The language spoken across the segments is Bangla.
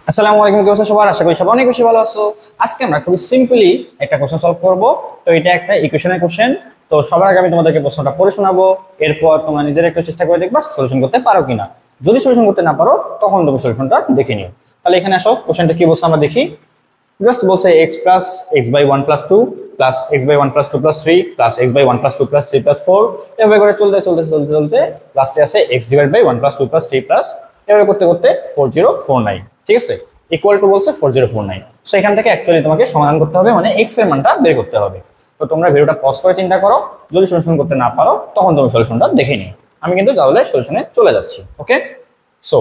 আসসালামু আলাইকুম, কি অবস্থা সবার? আশা করি সবাই অনেক বেশি ভালো আছো। আজকে আমরা খুবই সিম্পলি একটা কোশ্চেন সলভ করব। তো এটা একটা ইকুয়েশনের কোশ্চেন। তো সবার আগে আমি তোমাদেরকে প্রশ্নটা পড়ে শোনাবো, এরপর তোমরা নিজের একটু চেষ্টা করে দেখবা সলিউশন করতে পারো কিনা। যদি সলিউশন করতে না পারো তখন তুমি সলিউশনটা দেখে নিও। তাহলে এখানে আসো, কোশ্চেনটা কি বলছে আমরা দেখি। জাস্ট বলছে x plus x by one plus two plus x by one plus two plus three plus x by one plus two plus three plus four, এভাবে করে চলতে চলতে চলতে চলতে লাস্টে আছে x divide by one plus two plus three plus, এভাবে করতে করতে 4049। ঠিক আছে, ইকুয়াল টু বলছে 4049। সো এখান থেকে অ্যাকচুয়ালি তোমাকে সমাধান করতে হবে, মানে এক্স এর মানটা বের করতে হবে। তো তোমরা ভিডিওটা পজ করে চিন্তা করো, যদি সলিউশন করতে না পারো তখন তুমি সলিউশনটা দেখে নিও। আমি কিন্তু তাহলে সলিউশনে চলে যাচ্ছি। ওকে, সো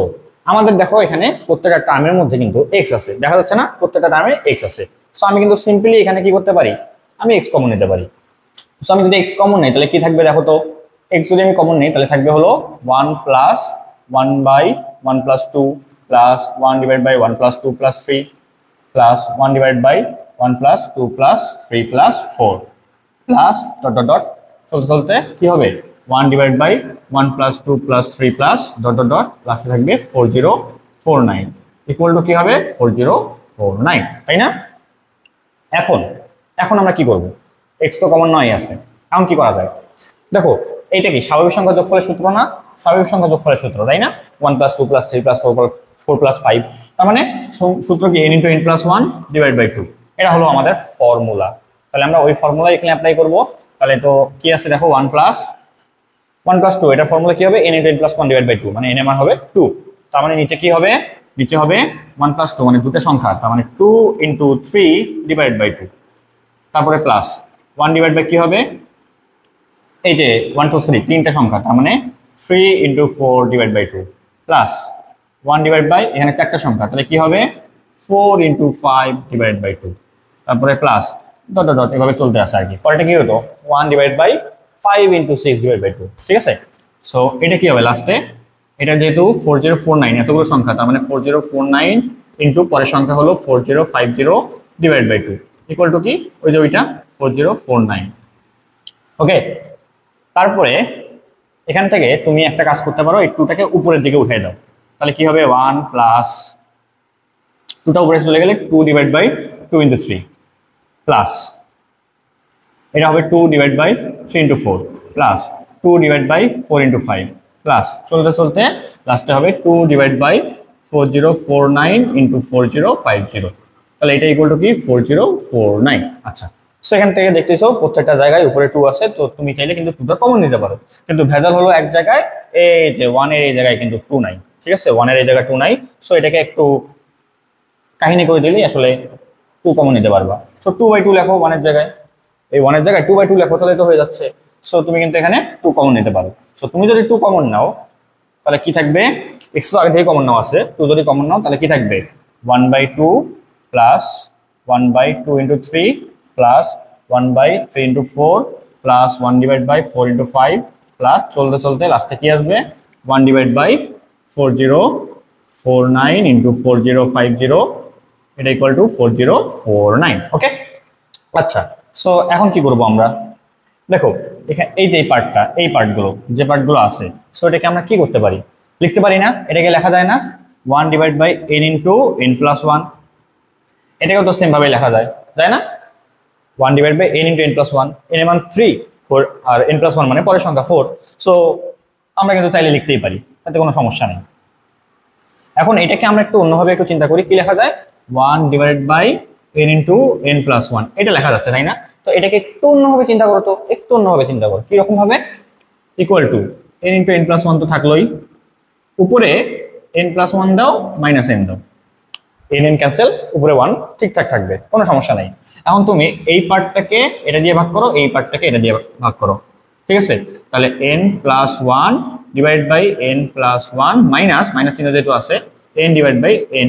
আমাদের দেখো এখানে প্রত্যেকটা টার্মের মধ্যে কিন্তু এক্স আছে, দেখা যাচ্ছে না? প্রত্যেকটা টার্মে এক্স আছে। সো আমি কিন্তু সিম্পলি এখানে কি করতে পারি, আমি এক্স কমন নিতে পারি। সো আমি যদি এক্স কমন নেই তাহলে কি থাকবে দেখো তো। এক্স যদি আমি কমন নেই তাহলে থাকবে হলো one plus one by one plus two plus one divide by one plus two plus three plus one divide by one plus two plus three plus four plus dot dot dot চলতে চলতে কি হবে, one divide by one plus two plus three plus dot dot dot লাস্টে থাকবে 4049 ইকুয়াল টু কি হবে 4049, তাই না? এখন এখন আমরা কি করব, এক্স তো কমন নয় আছে, এখন কি করা যায় দেখো। এইটা কি স্বাভাবিক সংখ্যা যোগফলের সূত্র না? স্বাভাবিক সংখ্যা যোগফলের সূত্র, তাই না? One plus two plus three plus four plus five, তার মানে সূত্র কি n into n plus one divide by two. এটা হলো আমাদের ফর্মুলা। তাহলে আমরা ওই ফর্মুলা এখানে অ্যাপ্লাই করব। তাহলে তো কি আছে দেখো, ওয়ান প্লাস টু, এটা ফর্মুলা কি হবে, n into n plus one divide by two, মানে এন এর মান হবে টু। তার মানে নিচে কি হবে, নিচে হবে ওয়ান প্লাস টু, মানে দুটো সংখ্যা, তার মানে two into three divide by two, তারপরে প্লাস ওয়ান ডিভাইড বাই কি হবে, এই যে ওয়ান টু থ্রি তিনটা সংখ্যা, তার মানে three into four divide by two plus one divide by এখানে চারটা সংখ্যা, তাহলে কি হবে four into five divide by two, তারপরে প্লাস ডট ডট ডট এভাবে চলতে আসে আর কি। পরেরটা কি হতো, one divide by five into six divide by two. ঠিক আছে, সো এটা কি হবে লাস্টে, এটা যেহেতু 4049 এতগুলো সংখ্যা, তার মানে 4049 ইন্টু পরের সংখ্যা হলো 4050 divide by two equal to কি, ওই যে ওইটা 4049। ওকে, তারপরে এখান থেকে তুমি একটা কাজ করতে পারো, এই টুটাকে উপরের দিকে উঠিয়ে দাও। তাহলে কি হবে, ওয়ান প্লাস টুটা উপরে চলে গেলে two divide by two into three plus এটা হবে two divide by three into four plus two divide by four into five plus চলতে চলতে লাস্টে হবে টু ডিভাইড বাই 4049 ইন্টু 4050। তাহলে এটা ইকুয়াল টু কি 4049। আচ্ছা, সেখান থেকে দেখতেছো প্রত্যেকটা জায়গায় উপরে টু আছে, তো তুমি চাইলে কিন্তু টুটা কমন নিতে পারো। কিন্তু ভেজাল হলো এক জায়গায়, এই যে ওয়ানের এই জায়গায় কিন্তু টু নাই। ঠিক আছে, ওয়ানের এই জায়গায় টু নাই, সো এটাকে একটু কাহিনী করে দিলেই আসলে টু কমন নিতে পারবা। সো টু বাই টু লেখো ওয়ানের জায়গায়, এই ওয়ানের জায়গায় টু বাই টু লেখো, তাহলে তো হয়ে যাচ্ছে। সো তুমি কিন্তু এখানে টু কমন নিতে পারো। সো তুমি যদি টু কমন নাও তাহলে কি থাকবে, এক্স তো আগে থেকে কমন নাও আছে, টু যদি কমন নাও তাহলে কি থাকবে, one by two plus one by two into three plus one by three into four plus one divide by four into five plus চলতে চলতে লাস্টে কি আসবে, ওয়ান ডিভাইড বাই 4049 ইন্টু 4050, এটা ইকুয়াল টু 4049। ওকে, আচ্ছা, সো এখন কি করব আমরা দেখো, এখানে এই যে পার্টটা, এই পার্টগুলো যে পার্টগুলো আছে, সো এটাকে আমরা কি করতে পারি, লিখতে পারি না? এটাকে লেখা যায় না, one divide by n into n plus one, এটাকেও তো সেম ভাবে লেখা যায়, তাই না? One divide by n into n plus one, n এর মান থ্রি, ফোর আর এন প্লাস ওয়ান মানে পরের সংখ্যা ফোর। সো আমরা কিন্তু চাইলে লিখতেই পারি, তাতে কোনো সমস্যা নেই। এখন এটাকে আমরা একটু অন্যভাবে একটু চিন্তা করি, কি লেখা যায়, one divide by n into n plus one, এটা লেখা যাচ্ছে, তাই না? তো এটাকে একটু অন্যভাবে চিন্তা করো, তো একটু অন্যভাবে চিন্তা করো, কিরকম ভাবে, equal to N into n plus one তো থাকলোই, উপরে এন প্লাস ওয়ান দাও মাইনাস এন দাও, এন এন ক্যান্সেল, উপরে ওয়ান ঠিকঠাক থাকবে, কোনো সমস্যা নেই। এখন তুমি এই পার্টটাকে এটা দিয়ে ভাগ করো, এই পার্টটাকে এটা দিয়ে ভাগ করো। ঠিক আছে, তাহলে n plus one divide by n plus one minus minus চিহ্ন যেহেতু আছে, এন ডিভাইড বাই এন,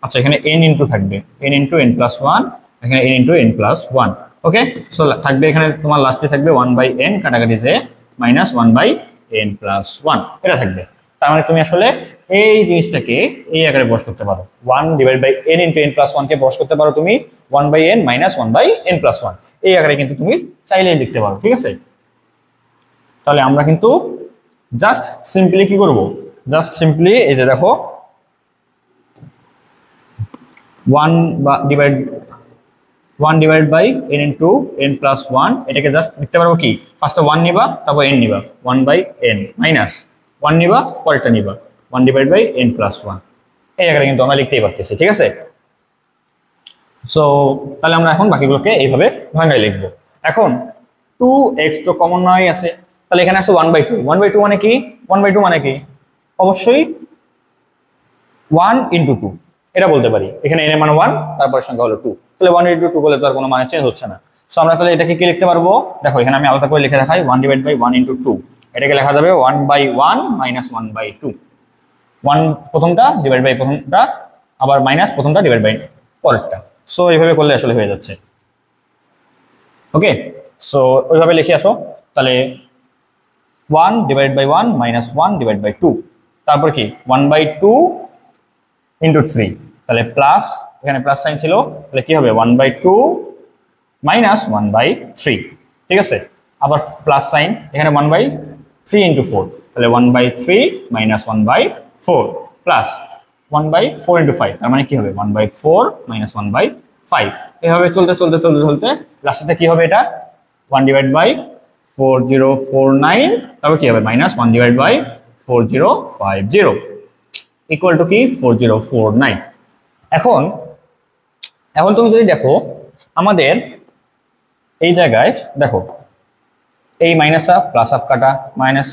আচ্ছা এখানে এন ইন্টু থাকবে, n into n plus one, এখানে n into n plus one. Okay, so থাকবে এখানে তোমার লাস্টে থাকবে ওয়ান বাই এন কাটাকাটি যে minus one by n plus one, এটা থাকবে। তার মানে তুমি আসলে এই জিনিসটাকে এই আকারে বস করতে পারো, one divide by n into n plus one কে বস করতে পারো তুমি one by n minus one by n plus one, এই আকারে কিন্তু তুমি চাইলেই লিখতে পারো। ঠিক আছে, তাহলে আমরা কিন্তু জাস্ট সিম্পলি কি করব, জাস্ট সিম্পলি এই যে দেখো 1 বা divide 1 divide by n into n plus 1, এটাকে জাস্ট লিখতে পারবো কি, ফার্স্টে 1 নিবা তারপর n নিবা, 1 বাই n মাইনাস 1 নিবা পরেরটা নিবা 1 ডিভাইড বাই n প্লাস 1, এই জায়গাটা কিন্তু আমরা লিখতেই পারতেছি, ঠিক আছে। সো তাহলে আমরা এখন বাকিগুলোকে এইভাবে ভাঙায় লিখবো। এখন 2x তো কমন নয় আছে, তাহলে এখানে আছে 1/2, 1/2 মানে কি, 1/2 মানে কি, অবশ্যই 1 ইন্টু 2 এটা বলতে পারি, এখানে n এর মান 1 তারপর সংখ্যা হলো 2, তাহলে 1 ইন্টু 2 বলে তো আর কোনো মানে চেঞ্জ হচ্ছে না। সো আমরা তাহলে এটাকে কি লিখতে পারবো, দেখো এখানে আমি আলাদা করে লিখে দেখাই, 1 ডিভাইড বাই 1 ইন্টু 2, এটাকে লেখা যাবে 1/1 মাইনাস 1/2, 1 প্রথমটা ডিভাইড বাই প্রথমটা আবার মাইনাস প্রথমটা ডিভাইড বাই পরেরটা। সো এইভাবে করলে আসলে হয়ে যাচ্ছে, ওকে। সো ওইভাবে লিখে আসো, তাহলে 1 divide by 1 minus 1 divide by 2, তারপর কি 1/2 ইন্টু 3, তাহলে প্লাস, এখানে প্লাস সাইন ছিল, তাহলে কি হবে 1/2 মাইনাস 1/3, ঠিক আছে। আবার প্লাস সাইন, এখানে 1/3 ইন্টু 4, তাহলে 1/3 মাইনাস 1/4 প্লাস 1/4 ইন্টু 5, তার মানে কি হবে 1/4 মাইনাস 1/5, এভাবে চলতে চলতে চলতে চলতে লাস্টে কি হবে, এটা 1 ডিভাইড বাই 4049, তারপর কি হবে minus 1 divide by 4050 equal to কি 4049। এখন এখন তুমি যদি দেখো আমাদের এই জায়গায় দেখো এই মাইনাস হাফ প্লাস হাফ কাটা, মাইনাস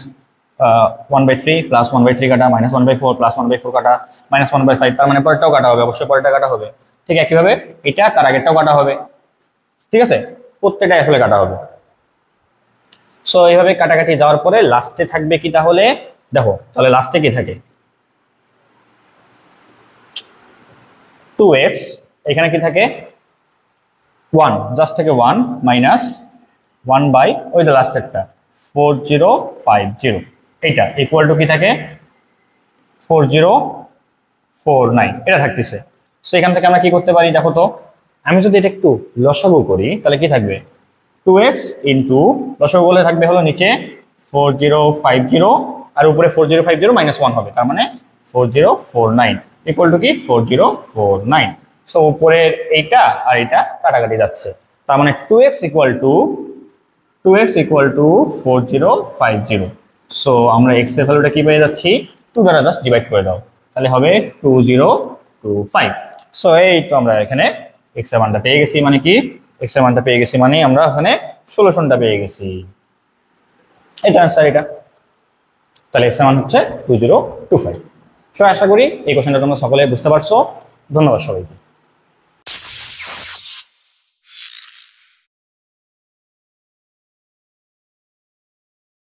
1/3 প্লাস 1/3 কাটা, মাইনাস 1/4 প্লাস 1/4 কাটা, মাইনাস 1/5, তার মানে পরেরটাও কাটা হবে, অবশ্যই পরেরটা কাটা হবে, ঠিক একইভাবে এটা তার আগেরটাও কাটা হবে, ঠিক আছে, প্রত্যেকটাই আসলে কাটা হবে। সো এইভাবে কাটাকাটি যাওয়ার পরে লাস্টে থাকবে কি, তাহলে দেখো তাহলে লাস্টে কি থাকে 2x, এখানে কি থাকে 1, জাস্ট থেকে 1 মাইনাস 1 বাই ওই যে লাস্টেরটা 4050, এইটা ইকুয়াল টু কি থাকে 4049, এটা থাকতেছে। সো এখান থেকে আমরা কি করতে পারি দেখো তো, আমি যদি এটা একটু লসাগু করি তাহলে কি থাকবে 2x ইন্টু লসাগু বলে থাকবে হলো নিচে 4050 আর উপরে 4050 মাইনাস 1 হবে, তার মানে 4049 ইকুয়াল টু কি 4049। সো উপরের এইটা আর এটা কাটাকাটি যাচ্ছে, তার মানে 2x ইকুয়াল টু 4050। সো আমরা x এর ভ্যালুটা কি পেয়ে যাচ্ছি, 2 দ্বারা জাস্ট ডিভাইড করে দাও, তাহলে হবে 2025। সো এই তো আমরা এখানে x এর মানটা পেয়ে গেছি, মানে কি x এর মানটা পেয়ে গেছি মানে আমরা ওখানে সলিউশনটা পেয়ে গেছি, এটা आंसर এটা। তাহলে x এর মান হচ্ছে 2025। সো আশা করি এই কোশ্চেনটা তোমরা সকলে বুঝতে পারছো। ধন্যবাদ সবাইকে।